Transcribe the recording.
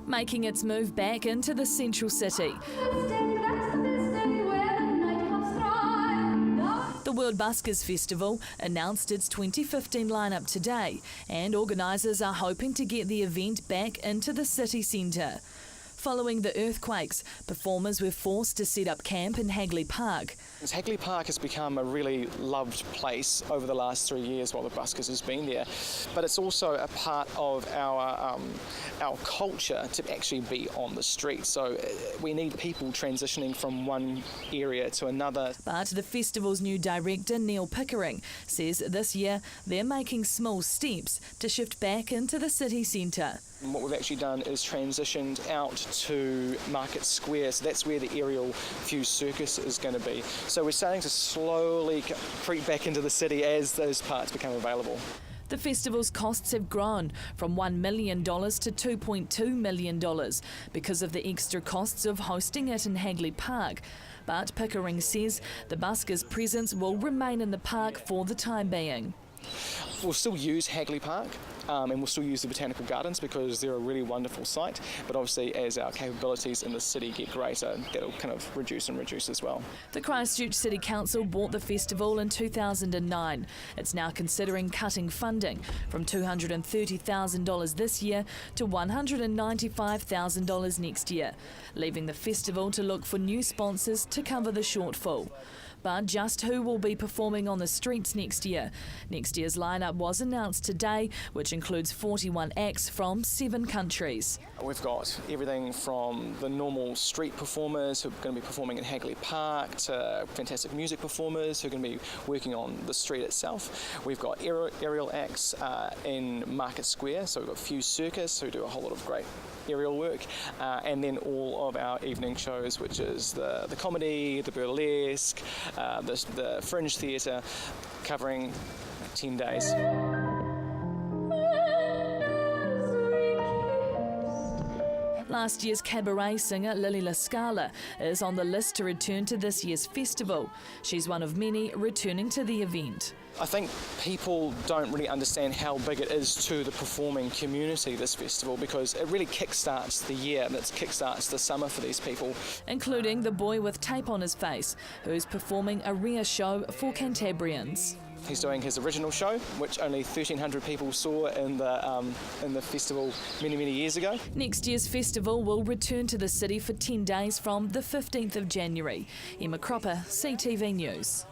making its move back into the central city. The World Buskers Festival announced its 2015 lineup today, and organisers are hoping to get the event back into the city centre. Following the earthquakes, performers were forced to set up camp in Hagley Park. Hagley Park has become a really loved place over the last 3 years while the Buskers has been there, but it's also a part of our culture to actually be on the street. So we need people transitioning from one area to another. But the festival's new director, Neil Pickering, says this year they're making small steps to shift back into the city centre. And what we've actually done is transitioned out to Market Square, so that's where the aerial fused circus is going to be. So we're starting to slowly creep back into the city as those parts become available. The festival's costs have grown from $1 million to $2.2 million because of the extra costs of hosting it in Hagley Park. But Pickering says the Buskers' presence will remain in the park for the time being. We'll still use Hagley Park and we'll still use the Botanical Gardens because they're a really wonderful site, but obviously as our capabilities in the city get greater, that'll kind of reduce as well. The Christchurch City Council bought the festival in 2009. It's now considering cutting funding from $230,000 this year to $195,000 next year, leaving the festival to look for new sponsors to cover the shortfall. But just who will be performing on the streets next year? Next year's lineup was announced today, which includes 41 acts from 7 countries. We've got everything from the normal street performers who are going to be performing in Hagley Park to fantastic music performers who are going to be working on the street itself. We've got aerial acts in Market Square, so we've got Fused Circus who do a whole lot of great aerial work, and then all of our evening shows, which is the comedy, the burlesque, the fringe theatre, covering 10 days. Last year's cabaret singer Lily La Scala is on the list to return to this year's festival. She's one of many returning to the event. I think people don't really understand how big it is to the performing community, this festival, because it really kickstarts the year and it kickstarts the summer for these people. Including the boy with tape on his face, who's performing a rare show for Cantabrians. He's doing his original show, which only 1,300 people saw in the festival many years ago. Next year's festival will return to the city for 10 days from the 15th of January. Emma Cropper, CTV News.